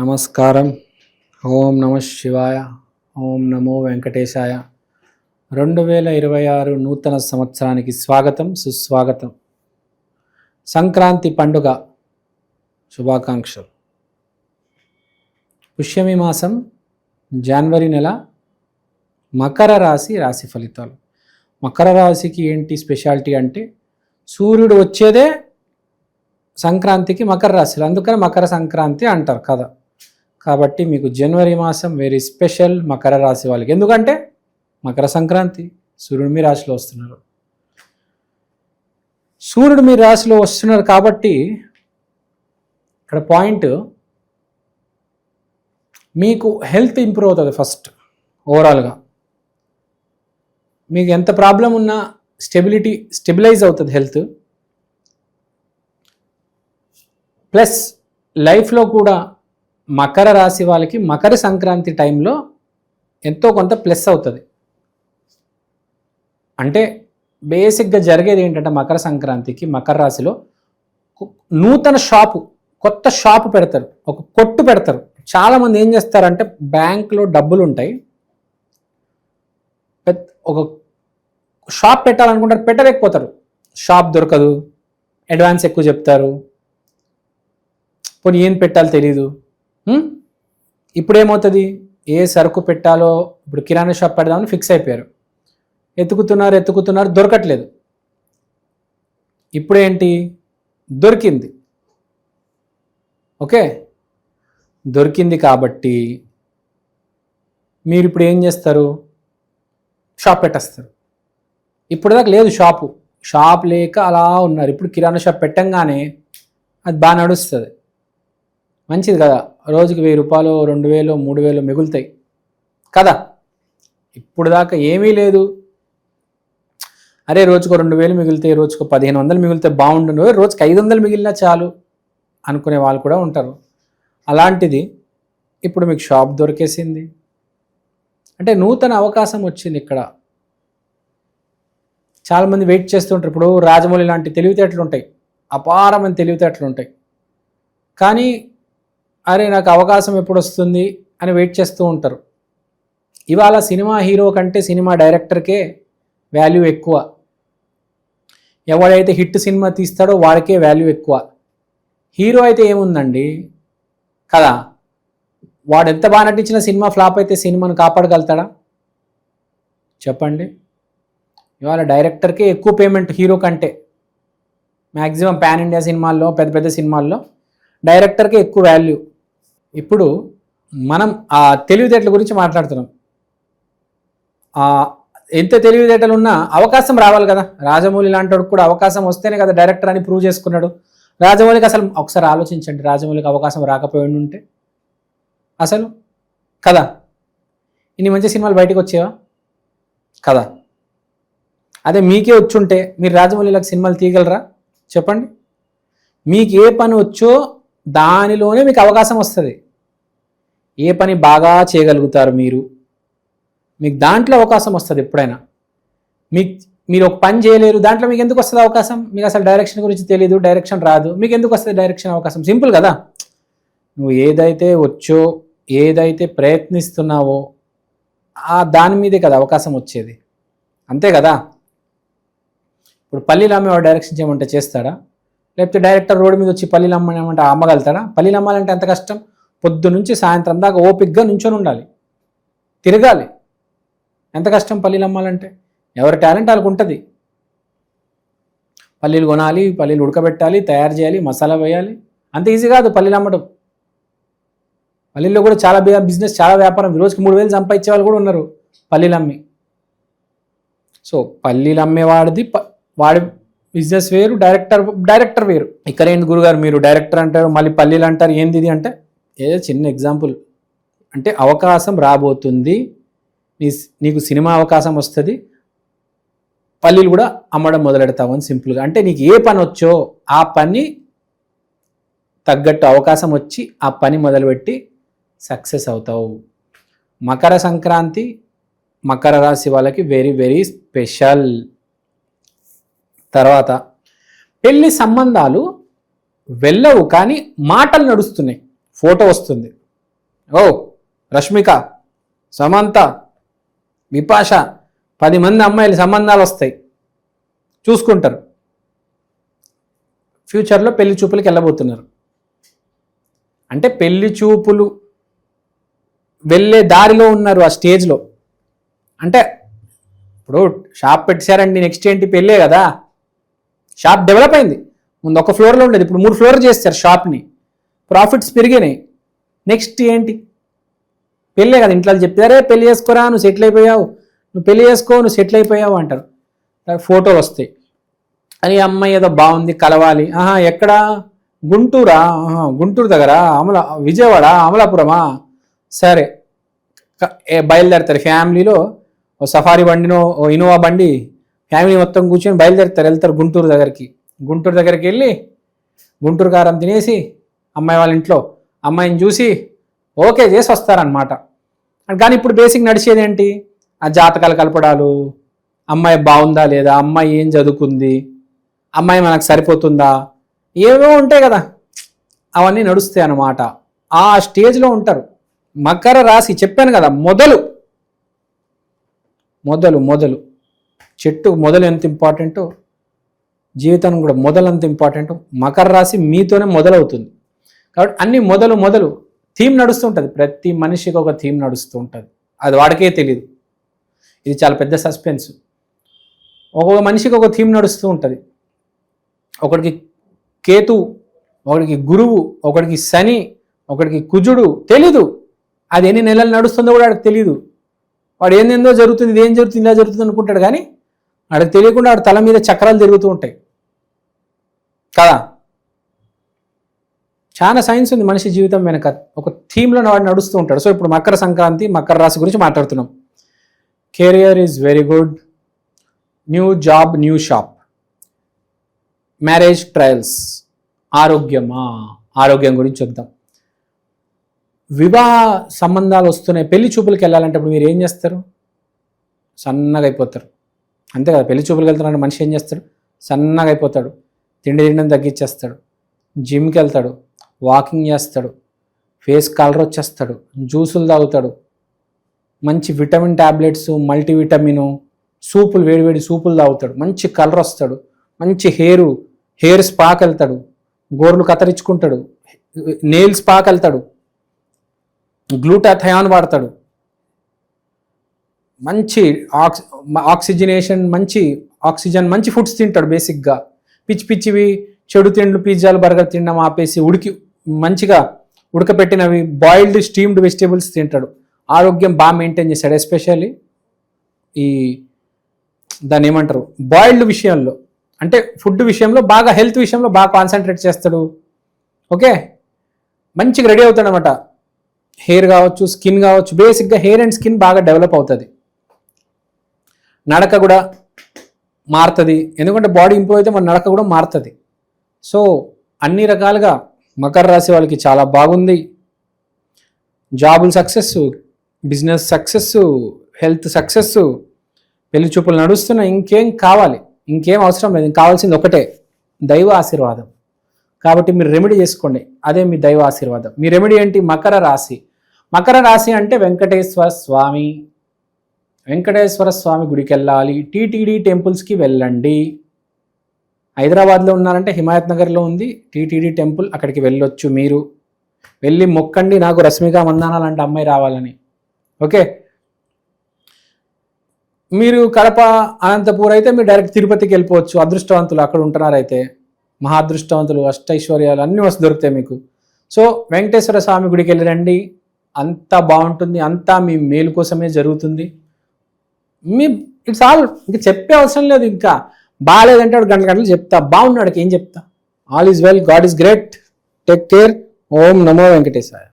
నమస్కారం. ఓం నమ శివాయ. ఓం నమో వెంకటేశాయ. 2026 నూతన సంవత్సరానికి స్వాగతం, సుస్వాగతం. సంక్రాంతి పండుగ శుభాకాంక్షలు. పుష్యమి మాసం జనవరి నెల మకర రాశి ఫలితాలు. మకర రాశికి ఏంటి స్పెషాలిటీ అంటే సూర్యుడు వచ్చేదే సంక్రాంతికి మకర రాశిలో, అందుకని మకర సంక్రాంతి అంటారు కదా. కాబట్టి మీకు జనవరి మాసం వెరీ స్పెషల్ మకర రాశి వాళ్ళకి. ఎందుకంటే మకర సంక్రాంతి, సూర్యుడు మీ రాశిలో వస్తున్నారు. సూర్యుడు మీ రాశిలో వస్తున్నారు కాబట్టి ఇక్కడ పాయింట్, మీకు హెల్త్ ఇంప్రూవ్ అవుతుంది. ఫస్ట్ ఓవరాల్గా మీకు ఎంత ప్రాబ్లం ఉన్నా స్టెబిలైజ్ అవుతుంది హెల్త్. ప్లస్ లైఫ్లో కూడా మకర రాశి వాళ్ళకి మకర సంక్రాంతి టైంలో ఎంతో కొంత ప్లస్ అవుతుంది. అంటే బేసిక్గా జరిగేది ఏంటంటే మకర సంక్రాంతికి మకర రాశిలో నూతన షాపు, కొత్త షాపు పెడతారు, ఒక కొట్టు పెడతారు. చాలామంది ఏం చేస్తారంటే బ్యాంకులో డబ్బులు ఉంటాయి, ఒక షాప్ పెట్టాలనుకుంటారు, పెట్టలేకపోతారు. షాప్ దొరకదు, అడ్వాన్స్ ఎక్కువ చెప్తారు, పోనీ ఏం పెట్టాలో తెలీదు. ఇప్పుడు ఏమవుతుంది, ఏ సరుకు పెట్టాలో, ఇప్పుడు కిరాణా షాప్ పెడదామని ఫిక్స్ అయిపోయారు, ఎత్తుకుతున్నారు దొరకట్లేదు. ఇప్పుడేంటి, దొరికింది. ఓకే, దొరికింది కాబట్టి మీరు ఇప్పుడు ఏం చేస్తారు, షాప్ పెట్టేస్తారు. ఇప్పుడు దాకా లేదు షాప్ లేక అలా ఉన్నారు. ఇప్పుడు కిరాణా షాప్ పెట్టంగానే అది బాగా నడుస్తుంది, మంచిది కదా. రోజుకి 1000 రూపాయలు, 2000, 3000 మిగులుతాయి కదా. ఇప్పుడు దాకా ఏమీ లేదు, అరే రోజుకు 2000 మిగులుతాయి, రోజుకు 1500 మిగులుతాయి, బాగుంటుంది, రోజుకి 500 మిగిలినా చాలు అనుకునే వాళ్ళు కూడా ఉంటారు. అలాంటిది ఇప్పుడు మీకు షాప్ దొరికేసింది అంటే నూతన అవకాశం వచ్చింది. ఇక్కడ చాలామంది వెయిట్ చేస్తుంటారు. ఇప్పుడు రాజమౌళి లాంటి తెలివితేటలు ఉంటాయి, అపారమైన తెలివితేటలు ఉంటాయి, కానీ అరే నాకు అవకాశం ఎప్పుడు వస్తుంది అని వెయిట్ చేస్తూ ఉంటారు. ఇవాళ సినిమా హీరో కంటే సినిమా డైరెక్టర్కే వాల్యూ ఎక్కువ. ఎవడైతే హిట్ సినిమా తీస్తాడో వాడికే వాల్యూ ఎక్కువ. హీరో అయితే ఏముందండి కదా, వాడు ఎంత బాగా నటించిన సినిమా ఫ్లాప్ అయితే సినిమాను కాపాడగలుగుతాడా చెప్పండి. ఇవాళ డైరెక్టర్కే ఎక్కువ పేమెంట్ హీరో కంటే. మ్యాక్సిమం పాన్ ఇండియా సినిమాల్లో, పెద్ద పెద్ద సినిమాల్లో డైరెక్టర్కే ఎక్కువ వాల్యూ. ఇప్పుడు మనం ఆ తెలివితేటల గురించి మాట్లాడుతున్నాం. ఎంత తెలివితేటలు ఉన్నా అవకాశం రావాలి కదా. రాజమౌళి లాంటి వాడికి కూడా అవకాశం వస్తేనే కదా డైరెక్టర్ అని ప్రూవ్ చేసుకున్నాడు. రాజమౌళికి అసలు ఒకసారి ఆలోచించండి, రాజమౌళికి అవకాశం రాకపోయి ఉంటే అసలు కదా ఇన్ని మంచి సినిమాలు బయటకు వచ్చేవా కదా. అదే మీకే వచ్చుంటే మీరు రాజమౌళిలకు సినిమాలు తీయగలరా చెప్పండి. మీకు ఏ పని వచ్చో దానిలోనే మీకు అవకాశం వస్తుంది. ఏ పని బాగా చేయగలుగుతారు మీకు దాంట్లో అవకాశం వస్తుంది. ఎప్పుడైనా మీరు ఒక పని చేయలేరు, దాంట్లో మీకు ఎందుకు వస్తుంది అవకాశం? మీకు అసలు డైరెక్షన్ గురించి తెలియదు, డైరెక్షన్ రాదు, మీకు ఎందుకు వస్తుంది డైరెక్షన్ అవకాశం? సింపుల్ కదా. నువ్వు ఏదైతే వచ్చో, ఏదైతే ప్రయత్నిస్తున్నావో దాని మీదే కదా అవకాశం వచ్చేది, అంతే కదా. ఇప్పుడు పల్లీలు అమ్మేవాడు డైరెక్షన్ చేయమంటే చేస్తాడా? లేకపోతే డైరెక్టర్ రోడ్డు మీద వచ్చి పల్లీలు అమ్మమంటే అమ్మగలుగుతాడా? పల్లీలు అమ్మాలంటే ఎంత కష్టం. పొద్దు నుంచి సాయంత్రం దాకా ఓపిక్గా నుంచొని ఉండాలి, తిరగాలి. ఎంత కష్టం పల్లీలు అమ్మాలంటే. ఎవరి టాలెంట్ వాళ్ళకు ఉంటుంది. పల్లీలు కొనాలి, పల్లీలు ఉడకబెట్టాలి, తయారు చేయాలి, మసాలా వేయాలి, అంత ఈజీ కాదు పల్లీలు అమ్మడం. పల్లీల్లో కూడా చాలా బిజినెస్, చాలా వ్యాపారం. రోజుకి 3000 సంపాదించే వాళ్ళు కూడా ఉన్నారు పల్లీలు అమ్మి. సో పల్లీలు అమ్మేవాడిది వాడి బిజినెస్ వేరు, డైరెక్టర్ వేరు. ఇక్కడ ఏంటి గురుగారు మీరు డైరెక్టర్ అంటారు, మళ్ళీ పల్లీలు అంటారు, ఏంది ఇది అంటే ఏదో చిన్న ఎగ్జాంపుల్. అంటే అవకాశం రాబోతుంది, నీకు సినిమా అవకాశం వస్తుంది, పల్లీలు కూడా అమ్మడం మొదలెడతావు అని సింపుల్గా. అంటే నీకు ఏ పని వచ్చో ఆ పని తగ్గట్టు అవకాశం వచ్చి ఆ పని మొదలుపెట్టి సక్సెస్ అవుతావు. మకర సంక్రాంతి మకర రాశి వాళ్ళకి వెరీ వెరీ స్పెషల్. తర్వాత పెళ్లి సంబంధాలు వెళ్ళవు, కానీ మాటలు నడుస్తున్నాయి, ఫోటో వస్తుంది, ఓ రష్మిక, సమంత, బిపాష 10 మంది అమ్మాయిలు సంబంధాలు వస్తాయి, చూసుకుంటారు. ఫ్యూచర్లో పెళ్లి చూపులకి వెళ్ళబోతున్నారు. అంటే పెళ్లి చూపులు వెళ్ళే దారిలో ఉన్నారు ఆ స్టేజ్లో. అంటే ఇప్పుడు షాప్ పెట్టారండి, నెక్స్ట్ ఏంటి పెళ్ళే కదా. షాప్ డెవలప్ అయింది, ముందు ఒక ఫ్లోర్లో ఉండేది, ఇప్పుడు 3 ఫ్లోర్లు చేస్తారు షాప్ని, ప్రాఫిట్స్ పెరిగినాయి. నెక్స్ట్ ఏంటి పెళ్ళే కదా. ఇంట్లో చెప్తారే పెళ్లి చేసుకోరా, నువ్వు సెటిల్ అయిపోయావు, నువ్వు పెళ్లి చేసుకో, నువ్వు సెటిల్ అయిపోయావు అంటారు. ఫోటోలు వస్తాయి, అని అమ్మాయి ఏదో బాగుంది కలవాలి. ఎక్కడ, గుంటూరా, గుంటూరు దగ్గర విజయవాడ అమలాపురమా, సరే బయలుదేరుతారు. ఫ్యామిలీలో ఓ సఫారీ బండినో ఓ ఇనోవా బండి ఫ్యామిలీ మొత్తం కూర్చొని బయలుదేరుతారు, వెళ్తారు గుంటూరు దగ్గరికి. గుంటూరు దగ్గరికి వెళ్ళి గుంటూరు కారం తినేసి అమ్మాయి వాళ్ళ ఇంట్లో అమ్మాయిని చూసి ఓకే చేసి వస్తారనమాట. కానీ ఇప్పుడు బేసిక్ నడిచేది ఏంటి, ఆ జాతకాలు కలపడాలు, అమ్మాయి బాగుందా లేదా, అమ్మాయి ఏం చదువుకుంది, అమ్మాయి మనకు సరిపోతుందా, ఏవో ఉంటాయి కదా, అవన్నీ నడుస్తాయి అన్నమాట. ఆ స్టేజ్లో ఉంటారు. మకర రాశి చెప్పాను కదా, మొదలు చెట్టు మొదలు ఎంత ఇంపార్టెంటో జీవితానికి కూడా మొదలు అంత ఇంపార్టెంట్. మకర రాశి మీతోనే మొదలవుతుంది. కాబట్టి అన్ని మొదలు థీమ్ నడుస్తుంటుంది. ప్రతి మనిషికి ఒక థీమ్ నడుస్తూ ఉంటుంది, అది వాడికే తెలియదు. ఇది చాలా పెద్ద సస్పెన్స్. ఒక్కొక్క మనిషికి ఒక థీమ్ నడుస్తూ ఉంటుంది. ఒకడికి కేతు, ఒకడికి గురువు, ఒకడికి శని, ఒకడికి కుజుడు, తెలీదు. అది ఎన్ని నెలలు నడుస్తుందో కూడా వాడికి తెలియదు. వాడు ఏందేందో జరుగుతుంది, ఇదేం జరుగుతుంది, ఇలా జరుగుతుంది అనుకుంటాడు. కానీ వాడికి తెలియకుండా వాడి తల మీద చక్రాలు తిరుగుతూ ఉంటాయి కదా. చాలా సైన్స్ ఉంది మనిషి జీవితం వెనక, ఒక థీమ్లో వాడు నడుస్తూ ఉంటాడు. సో ఇప్పుడు మకర సంక్రాంతి, మకర రాశి గురించి మాట్లాడుతున్నాం. Career is very good, new job, new shop, marriage trials, ఆరోగ్యం గురించి చూద్దాం. వివాహ సంబంధాలు వస్తున్నాయి, పెళ్లి చూపులకు వెళ్ళాలంటే ఇప్పుడు మీరు ఏం చేస్తారు, సన్నగా అయిపోతారు. అంతే కదా, పెళ్లి చూపులకు వెళ్తారంటే మనిషి ఏం చేస్తాడు, సన్నగా అయిపోతాడు, తిండి తగ్గించేస్తాడు, జిమ్కి వెళ్తాడు, వాకింగ్ చేస్తాడు, ఫేస్ కలర్ వచ్చేస్తాడు, జ్యూసులు తాగుతాడు, మంచి విటమిన్ ట్యాబ్లెట్స్, మల్టీవిటమిన్ సూపులు, వేడివేడి సూపులు తాగుతాడు, మంచి కలర్ వస్తాడు, మంచి హెయిర్ స్పాకి వెళ్తాడు, గోర్లు కత్తిరించుకుంటాడు, నెయిల్ స్పాకి వెళ్తాడు, గ్లూటాథయాన్ వాడతాడు, మంచి ఆక్సిజనేషన్, మంచి ఆక్సిజన్, మంచి ఫుడ్స్ తింటాడు. బేసిక్గా పిచ్చివి చెడు తిండ్లు, పిజ్జాలు, బర్గర్ తినడం ఆపేసి మంచిగా ఉడకపెట్టినవి, బాయిల్డ్ స్టీమ్డ్ వెజిటేబుల్స్ తింటాడు. ఆరోగ్యం బాగా మెయింటైన్ చేస్తాడు. ఎస్పెషల్లీ ఈ దాన్ని ఏమంటారు, బాయిల్డ్ విషయంలో, అంటే ఫుడ్ విషయంలో బాగా, హెల్త్ విషయంలో బాగా కాన్సన్ట్రేట్ చేస్తాడు. ఓకే, మంచిగా రెడీ అవుతాడు అనమాట. హెయిర్ కావచ్చు, స్కిన్ కావచ్చు, బేసిక్గా హెయిర్ అండ్ స్కిన్ బాగా డెవలప్ అవుతుంది. నడక కూడా మారుతుంది, ఎందుకంటే బాడీ ఇంప్రూవ్ అయితే మన నడక కూడా మారుతుంది. సో అన్ని రకాలుగా మకర రాశి వాళ్ళకి చాలా బాగుంది. జాబులు success, business success, health success, పెళ్లి చూపులు నడుస్తున్నాయి. ఇంకేం కావాలి, ఇంకేం అవసరం లేదు. కావాల్సింది ఒకటే, దైవ ఆశీర్వాదం. కాబట్టి మీరు రెమెడీ చేసుకోండి, అదే మీ దైవ ఆశీర్వాదం. మీ రెమెడీ ఏంటి, మకర రాశి అంటే వెంకటేశ్వర స్వామి గుడికి వెళ్ళాలి, టీటీడీ టెంపుల్స్కి వెళ్ళండి. హైదరాబాద్లో ఉన్నారంటే హిమాయత్ నగర్లో ఉంది టీటీడీ టెంపుల్, అక్కడికి వెళ్ళొచ్చు. మీరు వెళ్ళి మొక్కండి, నాకు రష్మిక మందాన లాంటి అమ్మాయి రావాలని. ఓకే, మీరు కడప, అనంతపూర్ అయితే మీరు డైరెక్ట్ తిరుపతికి వెళ్ళిపోవచ్చు. అదృష్టవంతులు అక్కడ ఉంటున్నారైతే, మహా అదృష్టవంతులు, అష్టైశ్వర్యాలు అన్నీ దొరుకుతాయి మీకు. సో వెంకటేశ్వర స్వామి గుడికి వెళ్ళి రండి, అంతా బాగుంటుంది, అంతా మీ మేలు కోసమే జరుగుతుంది. ఇట్స్ ఆల్, ఇంకా చెప్పే అవసరం లేదు. ఇంకా బాగాలేదంటే వాడు గంటలు చెప్తా, బాగున్నాడికి ఏం చెప్తా. All is well, god is great, take care. ఓం నమో వెంకటేశాయ.